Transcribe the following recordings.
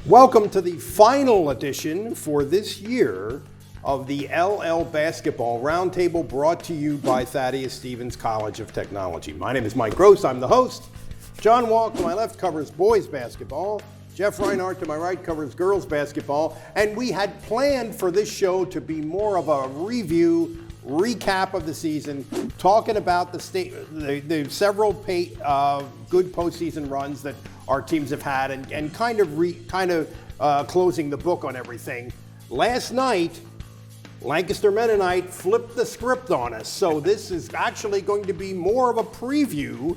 Welcome to the final edition for this year of the LL Basketball Roundtable, brought to you by Thaddeus Stevens College of Technology. My name is Mike Gross, I'm the host. John Walk to my left covers boys basketball. Jeff Reinhardt to my right covers girls basketball. And we had planned for this show to be more of a review, recap of the season, talking about the several good postseason runs that our teams have had, and kind of closing the book on everything. Last night, Lancaster Mennonite flipped the script on us, so this is actually going to be more of a preview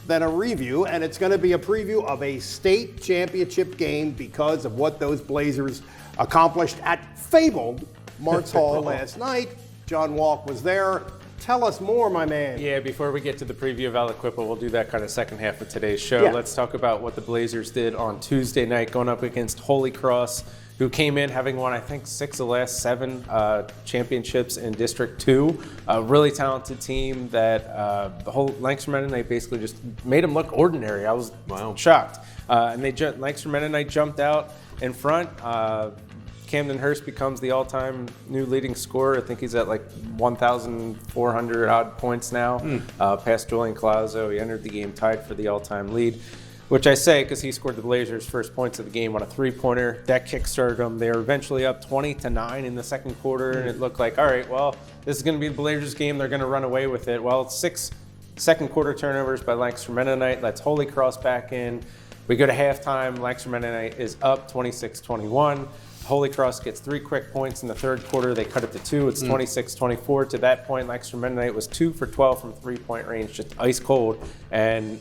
than a review, and it's going to be a preview of a state championship game because of what those Blazers accomplished at fabled Martz Hall last night. John Walk was there. Tell us more, my man. Yeah, before we get to the preview of Aliquippa, we'll do that kind of second half of today's show. Yeah. Let's talk about what the Blazers did on Tuesday night, going up against Holy Cross, who came in having won, I think, 6 of the last 7 championships in District 2. A really talented team that the whole Lancaster Mennonite basically just made them look ordinary. I was shocked. And Lancaster Mennonite jumped out in front. Camden Hurst becomes the all-time new leading scorer. I think he's at like 1,400 odd points now. Past Julian Colazzo. He entered the game tied for the all-time lead, which I say because he scored the Blazers' first points of the game on a three-pointer. That kick-started them. They were eventually up 20-9 in the second quarter, and it looked like, all right, well, this is going to be the Blazers' game. They're going to run away with it. Well, 6 second-quarter turnovers by Lancaster Mennonite. Lets Holy Cross back in. We go to halftime. Lancaster Mennonite is up 26-21. Holy Cross gets 3 quick points in the third quarter. They cut it to 2. It's 26-24. To that point, Lancaster Mennonite was 2 for 12 from three-point range, just ice cold. And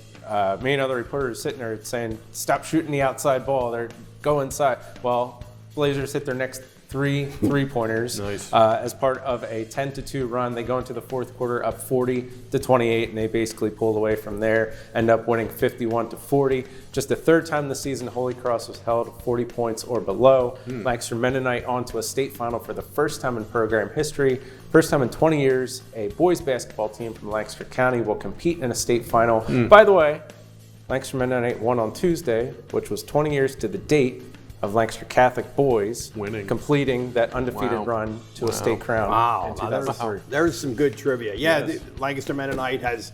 me and other reporters sitting there saying, stop shooting the outside ball. They're go inside. Well, Blazers hit their next 3 three-pointers as part of a 10-2 run. They go into the fourth quarter up 40-28, and they basically pulled away from there, end up winning 51-40. Just the third time this season Holy Cross was held 40 points or below. Lancaster Mennonite onto a state final for the first time in program history. First time in 20 years, a boys basketball team from Lancaster County will compete in a state final. By the way, Lancaster Mennonite won on Tuesday, which was 20 years to the date of Lancaster Catholic boys completing that undefeated run to a state crown in 2003. There's some good trivia. Yeah, Lancaster Mennonite has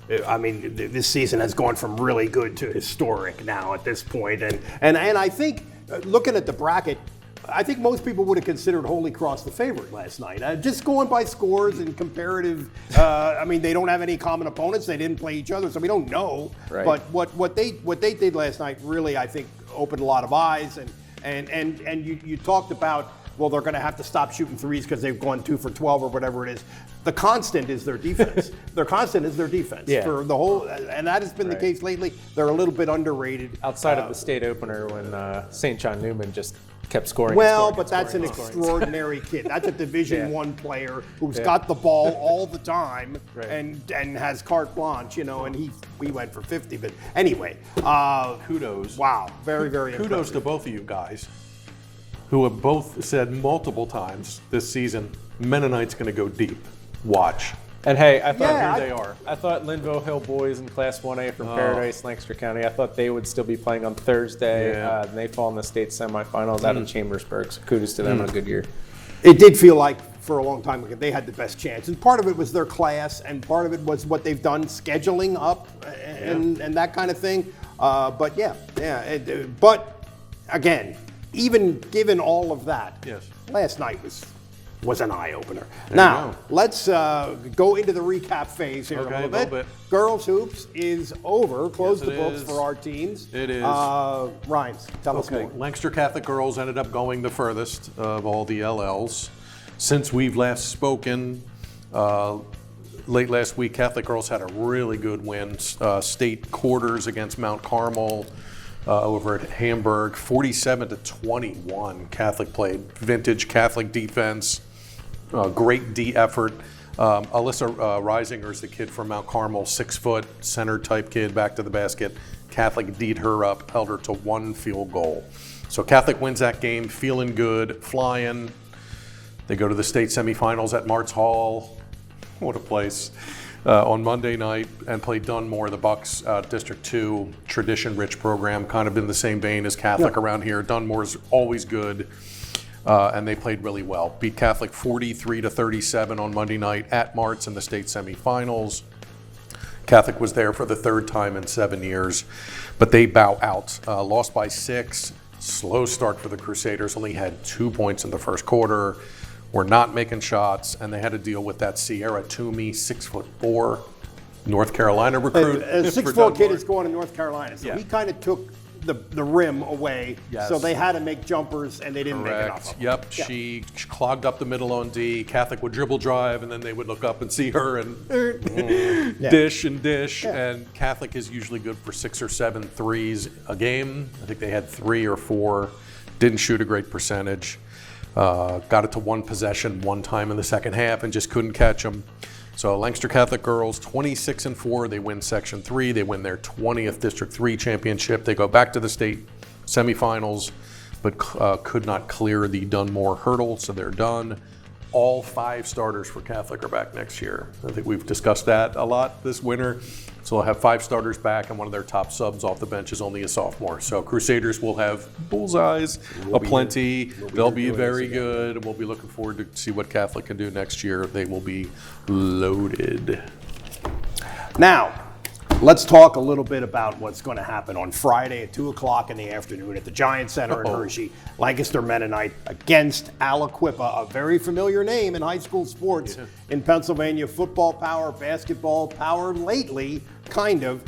this season has gone from really good to historic now at this point. And I think, looking at the bracket, I think most people would have considered Holy Cross the favorite last night. Just going by scores and comparative, they don't have any common opponents. They didn't play each other, so we don't know. Right. But what they did last night really, I think, opened a lot of eyes. And you talked about, well, they're going to have to stop shooting threes because they've gone 2 for 12 or whatever it is. The constant is their defense. Their constant is their defense for the whole, and that has been the case lately. They're a little bit underrated. Outside of the state opener when St. John Newman just kept scoring. That's an extraordinary kid. That's a Division I player who's got the ball all the time and has carte blanche, and we went for 50. But anyway, kudos. Wow, very, very kudos impressive. to both of you guys who have both said multiple times this season, Mennonite's going to go deep. Watch. And hey, I thought Linville Hill boys in Class 1A from Paradise, Lancaster County, I thought they would still be playing on Thursday. And they fall in the state semifinals out in Chambersburg. So kudos to them on a good year. It did feel like for a long time they had the best chance. And part of it was their class, and part of it was what they've done scheduling up and that kind of thing. But again, even given all of that, last night was an eye-opener. Now, let's go into the recap phase here a little bit. Girls Hoops is over. Close the books for our teams. It is. Rhymes, tell us more. Lancaster Catholic girls ended up going the furthest of all the LLs. Since we've last spoken, late last week, Catholic girls had a really good win. State quarters against Mount Carmel. Over at Hamburg, 47-21. Catholic played vintage Catholic defense, great D effort. Alyssa Reisinger is the kid from Mount Carmel, 6-foot center type kid, back to the basket. Catholic D'd her up, held her to 1 field goal. So Catholic wins that game, feeling good, flying. They go to the state semifinals at Martz Hall. What a place. on Monday night and played Dunmore, the Bucks District 2 tradition-rich program, kind of in the same vein as Catholic around here. Dunmore's always good, and they played really well. Beat Catholic 43-37 on Monday night at Martz in the state semifinals. Catholic was there for the third time in 7 years, but they bow out. Lost by 6. Slow start for the Crusaders. Only had 2 points in the first quarter. Were not making shots, and they had to deal with that Sierra Toomey, 6'4", North Carolina recruit. A 6'4" kid is going to North Carolina, so he kind of took the rim away. Yes. So they had to make jumpers, and they didn't make enough of them. Yep, she clogged up the middle on D. Catholic would dribble drive, and then they would look up and see her and dish. And Catholic is usually good for 6 or 7 threes a game. I think they had 3 or 4. Didn't shoot a great percentage. Got it to 1 possession one time in the second half and just couldn't catch them. So Lancaster Catholic girls, 26-4. They win Section 3. They win their 20th District 3 championship. They go back to the state semifinals, but could not clear the Dunmore hurdle, so they're done. All 5 starters for Catholic are back next year. I think we've discussed that a lot this winter. So they'll have 5 starters back, and one of their top subs off the bench is only a sophomore. So Crusaders will have bullseyes aplenty. They'll be very good, and we'll be looking forward to see what Catholic can do next year. They will be loaded. Now, let's talk a little bit about what's going to happen on Friday at 2 o'clock in the afternoon at the Giant Center in Hershey. Lancaster Mennonite against Aliquippa, a very familiar name in high school sports in Pennsylvania. Football power, basketball power lately, kind of.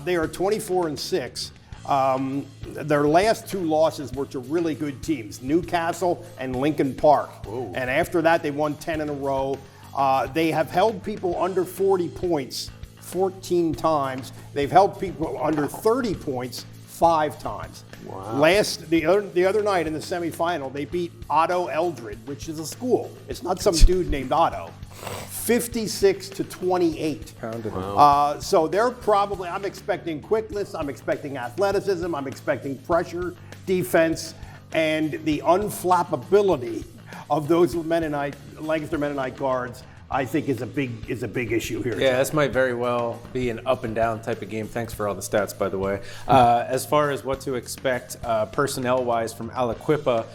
They are 24-6. Their last 2 losses were to really good teams, Newcastle and Lincoln Park. Whoa. And after that, they won 10 in a row. They have held people under 40 points 14 times. They've held people under 30 points 5 times. Wow. The other night in the semifinal, they beat Otto Eldred, which is a school. It's not some dude named Otto. 56-28. Wow. So they're probably, I'm expecting quickness, I'm expecting athleticism, I'm expecting pressure, defense, and the unflappability of those Lancaster Mennonite guards, I think is a big issue here. Yeah, this might very well be an up and down type of game. Thanks for all the stats, by the way. As far as what to expect personnel-wise from Aliquippa,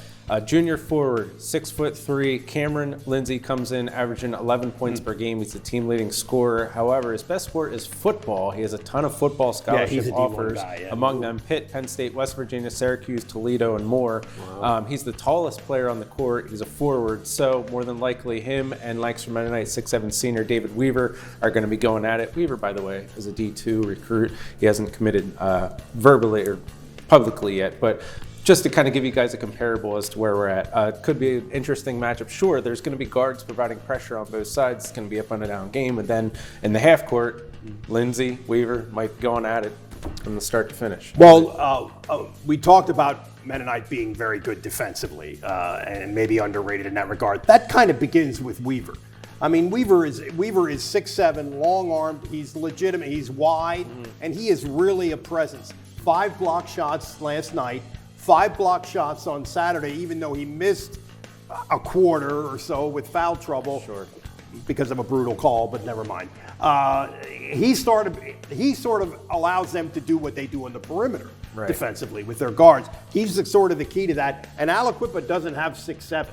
junior forward, 6'3", Cameron Lindsay comes in averaging 11 points per game. He's the team leading scorer. However, his best sport is football. He has a ton of football scholarship offers, among them Pitt, Penn State, West Virginia, Syracuse, Toledo, and more. Wow. He's the tallest player on the court. He's a forward, so more than likely him and Lancaster Mennonite 6'7" senior David Weaver are going to be going at it. Weaver, by the way, is a D2 recruit. He hasn't committed verbally or publicly yet, but just to kind of give you guys a comparable as to where we're at. Could be an interesting matchup. Sure, there's going to be guards providing pressure on both sides. It's going to be up and down game. And then in the half court, Lindsay, Weaver might be going at it from the start to finish. Well, we talked about Mennonite being very good defensively and maybe underrated in that regard. That kind of begins with Weaver. I mean, Weaver is 6'7", long-armed. He's legitimate. He's wide, and he is really a presence. 5 block shots last night. 5 block shots on Saturday, even though he missed a quarter or so with foul trouble because of a brutal call, but never mind. He sort of allows them to do what they do on the perimeter defensively with their guards. He's sort of the key to that. And Aliquippa doesn't have 6'7".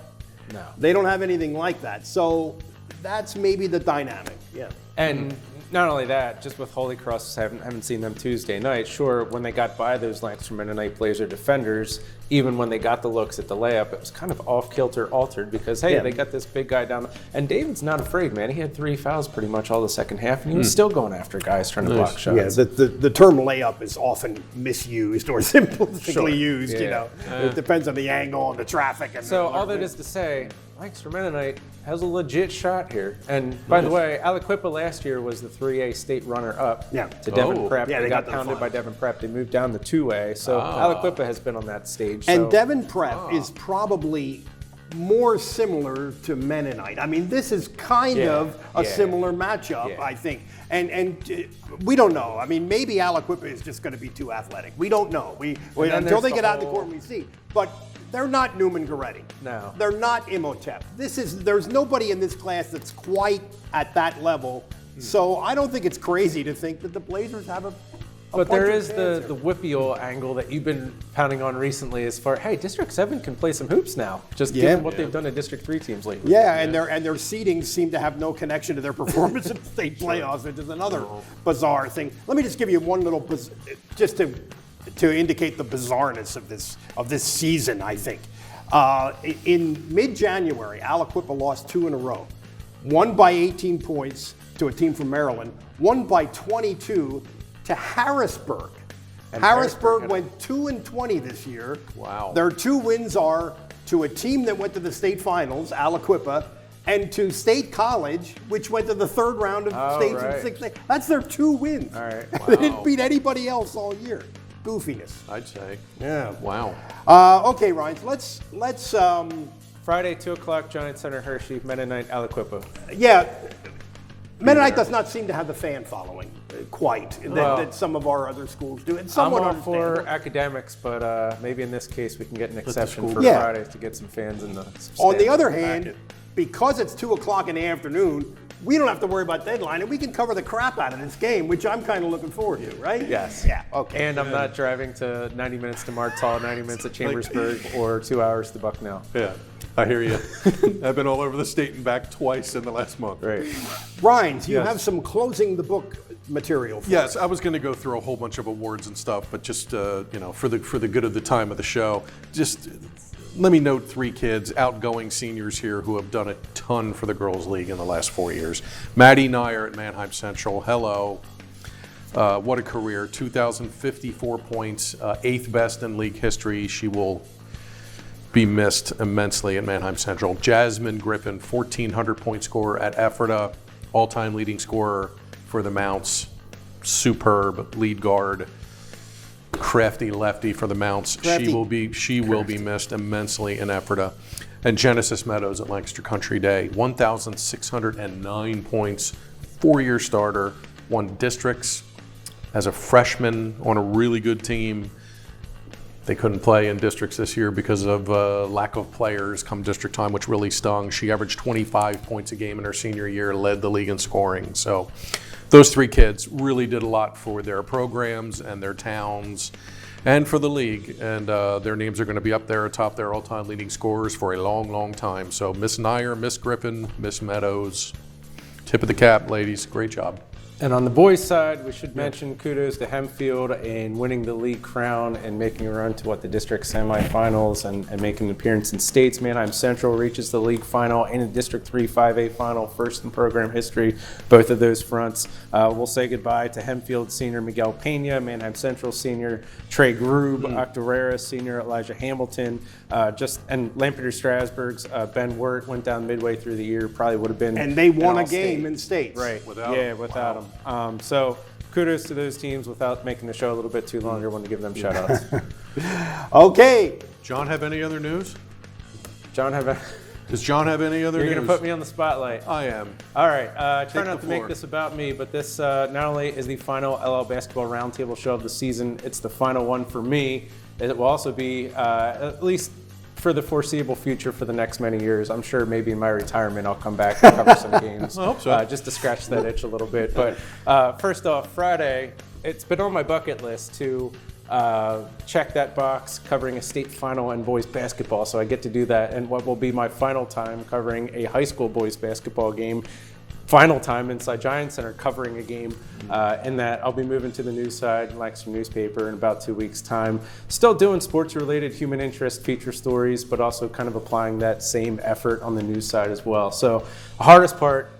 No. They don't have anything like that. So that's maybe the dynamic. Yeah. And not only that, just with Holy Cross, haven't seen them Tuesday night. Sure, when they got by those Lancaster Mennonite Blazer defenders, even when they got the looks at the layup, it was kind of off-kilter altered because, hey, they got this big guy down. And David's not afraid, man. He had 3 fouls pretty much all the second half, and he was still going after guys trying to block shots. Yeah, the term layup is often misused or simplistically used, you know. It depends on the angle and the traffic. And so all that is to say, Lancaster Mennonite has a legit shot here. And by the way, Aliquippa last year was the 3A state runner-up to Devon Prep. Yeah, they got pounded by Devon Prep. They moved down to 2A. So Aliquippa has been on that stage. And Devon Prep is probably more similar to Mennonite. I mean, this is kind of a similar matchup, I think. And we don't know. I mean, maybe Aliquippa is just going to be too athletic. We don't know. We until they get out in the court, we see. But they're not Newman Goretti. No. They're not Imhotep. There's nobody in this class that's quite at that level So I don't think it's crazy to think that the Blazers have a But there bunch of is fans the here. whippeal angle that you've been pounding on recently as far, hey, District 7 can play some hoops now, just Yeah. given what they've done to District 3 teams lately. Yeah, and their seedings seem to have no connection to their performance in the state playoffs, which is another bizarre thing. Let me just give you one little, just to indicate the bizarreness of this season. I think in mid-January, Aliquippa lost 2 in a row, one by 18 points to a team from Maryland, one by 22 to Harrisburg. And Harrisburg Harrisburg went 2-20 this year. Wow. Their 2 wins are to a team that went to the state finals, Aliquippa, and to State College, which went to the 3rd round of Oh, states right. and 6th. That's their 2 wins. All right. They didn't beat anybody else all year. Goofiness. I'd say. Yeah. Wow. Okay, Ryan. Let's Friday, 2 o'clock, Giant Center, Hershey, Mennonite, Aliquippa. yeah. Mennonite does not seem to have the fan following quite Well, that some of our other schools do. It's I'm somewhat all for understandable. academics, but maybe in this case we can get an exception for Yeah. Fridays to get some fans in the On the stands. other hand, because it's 2 o'clock in the afternoon, we don't have to worry about deadline, and we can cover the crap out of this game, which I'm kind of looking forward to, right? Yes. Yeah. Okay. And I'm not driving to 90 minutes to Martall, 90 minutes to Chambersburg, or 2 hours to Bucknell. Yeah, I hear you. I've been all over the state and back twice in the last month. Right. Ryan, you Yes. have some closing the book material for Yes, I was going to go through a whole bunch of awards and stuff, but just for the good of the time of the show, just let me note 3 kids, outgoing seniors here, who have done a ton for the girls' league in the last 4 years. Maddie Nyer at Manheim Central. Hello. What a career! 2,054 points, 8th best in league history. She will be missed immensely at Manheim Central. Jasmine Griffin, 1,400 point scorer at Ephrata, all-time leading scorer for the Mounts. Superb lead guard, crafty lefty for the Mounts. Crafty. She will be missed immensely in Ephrata. And Genesis Meadows at Lancaster Country Day, 1,609 points, 4-year starter, won districts as a freshman on a really good team. They couldn't play in districts this year because of lack of players come district time, which really stung. She averaged 25 points a game in her senior year, led the league in scoring. So those 3 kids really did a lot for their programs and their towns and for the league. And their names are going to be up there atop their all-time leading scorers for a long, long time. So Miss Nyer, Miss Griffin, Miss Meadows, tip of the cap, ladies. Great job. And on the boys' side, we should mention kudos to Hempfield in winning the league crown and making a run to the district semifinals and making an appearance in states. Manheim Central reaches the league final and a District 3 5A final, first in program history, both of those fronts. We'll say goodbye to Hempfield senior Miguel Pena, Manheim Central senior Trey Grube, Octorara senior Elijah Hamilton, and Lampeter Strasburg's Ben Wirt went down midway through the year, probably would have been. And they won an a game all-state. in states. Right. Without Without them. So kudos to those teams. Without making the show a little bit too longer, I want to give them shout outs. Okay. John, have any other news? John, Does John have any other you're news? going to put me on the spotlight. I am. All right. Try Take not the to make floor. this about me, but this not only is the final LL Basketball Roundtable show of the season, it's the final one for me. It will also be, at least for the foreseeable future, for the next many years. I'm sure maybe in my retirement I'll come back and cover some games. I hope so. Just to scratch that itch a little bit. But first off, Friday, it's been on my bucket list to check that box covering a state final in boys basketball. So I get to do that, and what will be my final time covering a high school boys basketball game. Final time inside Giant Center covering a game in that I'll be moving to the news side, Lancaster newspaper, in about 2 weeks' time. Still doing sports-related human interest feature stories, but also kind of applying that same effort on the news side as well. So the hardest part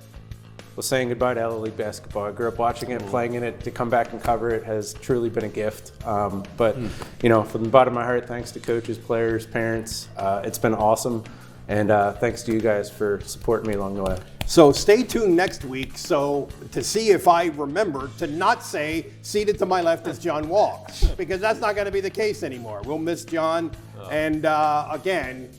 was saying goodbye to LA League basketball. I grew up watching it, playing in it. To come back and cover it has truly been a gift. But from the bottom of my heart, thanks to coaches, players, parents. It's been awesome. And thanks to you guys for supporting me along the way. So stay tuned next week to see if I remember to not say seated to my left is John Wall, because that's not going to be the case anymore. We'll miss John. And again,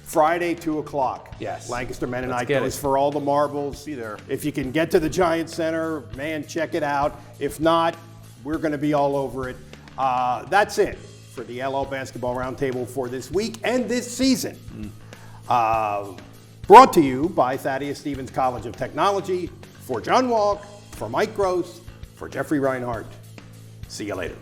Friday, 2 o'clock. Yes. Lancaster Let's Mennonite get goes it. for all the marbles. Be there. If you can get to the Giant Center, man, check it out. If not, we're going to be all over it. That's it for the LL Basketball Roundtable for this week and this season. Brought to you by Thaddeus Stevens College of Technology, For John Walk, for Mike Gross, for Jeffrey Reinhardt, see you later.